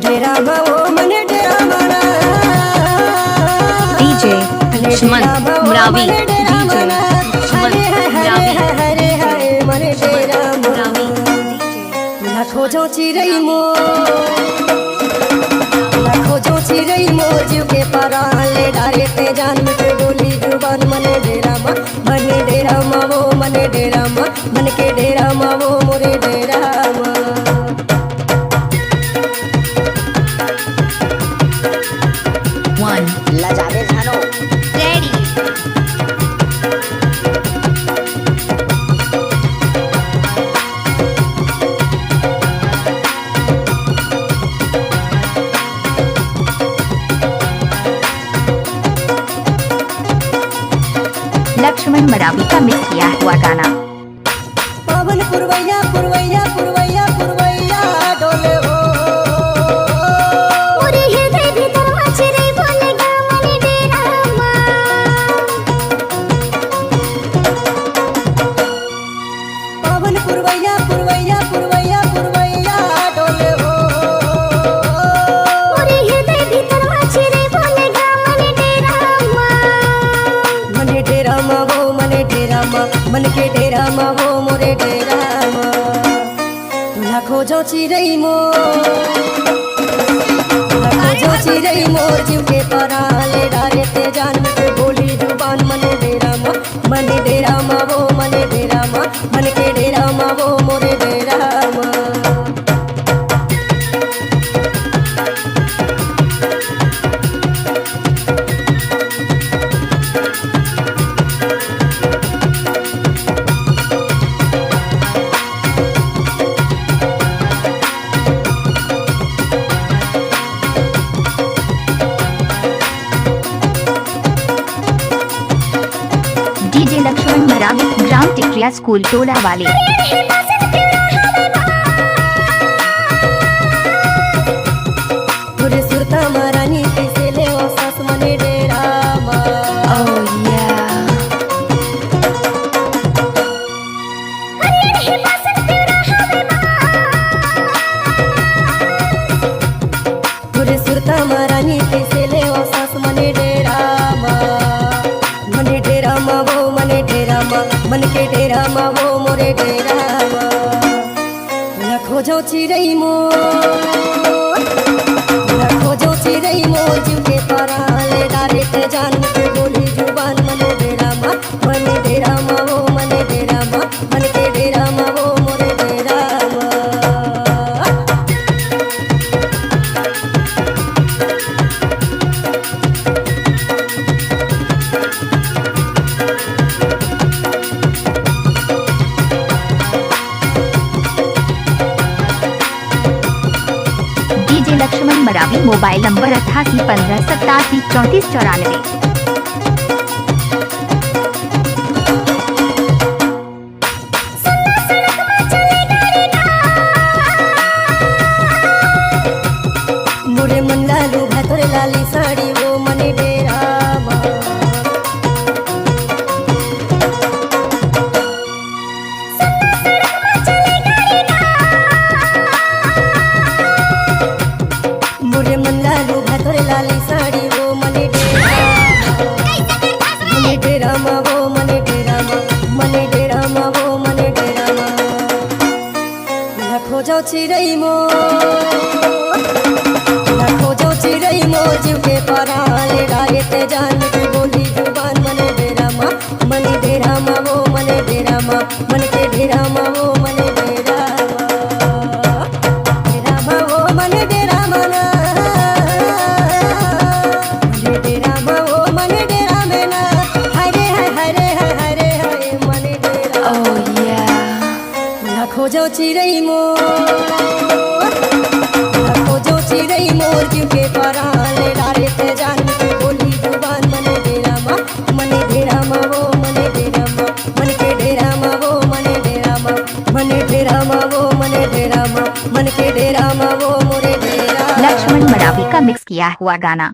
डेरा वो मने डेरा मना डीजे लक्ष्मण मुरावी डीजे लक्ष्मण मुरावी हरे हरे मने डेरा मुरावी लाखों जो चिरई मो लाखों जो चिरई मो जीव के पराले डारे ते जान में बोली जुबान मने डेरा मा वो मने डेरा मा मन के डेरा मा वो मोरे डेरा मा। लजादे जानो रेडी लक्ष्मण मरावी का मिक्स किया हुआ गाना। पवन पुरवैया पुरवैया पुरवैया पुरवैया डोले हो ओरे हृदय भीतर वाचरे बोलेगा मने डेरा मा। पवन पुरवैया पुरवैया पुरवैया पुरवैया डोले हो ओरे हृदय भीतर वाचरे बोलेगा मने डेरा मा। मने डेरा मा वो मने डेरा मा मन के डेरा मा वो मोरे डेरा मा। लाखों जो चिरई मो लाखों जो चिरई मोर जीव के पराले डारे ते जान में बोली जुबान मने डेरा मा वो मने डेरा मा मन के डेरा मा वो मोरे डेरा मा। डीजे लक्ष्मण मरावी ग्राम टिकरिया स्कूल टोला वाले। पुरे सुरता महारानी कैसे ले ओ सास मने डेरा मा। पुरे सुरता महारानी कैसे ले ओ सास मने डेरा मा। मने डेरा मा वो मने डेरा मा मन के डेरा मा वो मोरे डेरा मा। लाखों जो चिरई मो लाखों जो चिरई मो जीव के पराले डारे ते जान में बोली जुबान मने डेरा मा वो मने डेरा मा मन के डेरा मा वो मोरे डेरा मा। DJ Lakshman Maravi mobile number 8815873494। मोरे मन लालू भातोर लाली साड़ी वो मने डेरा मा। मोरे मन लालू भातोर लाली साड़ी वो मने डेरा मा वो मने डेरा मा मने डेरा मा वो मने डेरा मा। लाखों जो चिरई मो लाखों जो चिरई मो जीव के पराले डारे ते जान में बोली जुबान मने डेरा मा वो मने डेरा मा मन के डेरा मा वो मने डेरा मा वो मने डेरा मना मने डेरा मा वो मने डेरा मेना हरे हरे हरे हरे मने डेरा। लाखों जो चिरई मो लाखों जो चिरई मोर जीव के पराले डारे ते जान में बोली जुबान मने डेरा मा वो मने डेरा मा मन के डेरा मा वो मने डेरा मा मने डेरा मा वो मने डेरा मा मन के डेरा मा वो मोरे डेरा। लक्ष्मण मरावी का मिक्स किया हुआ गाना।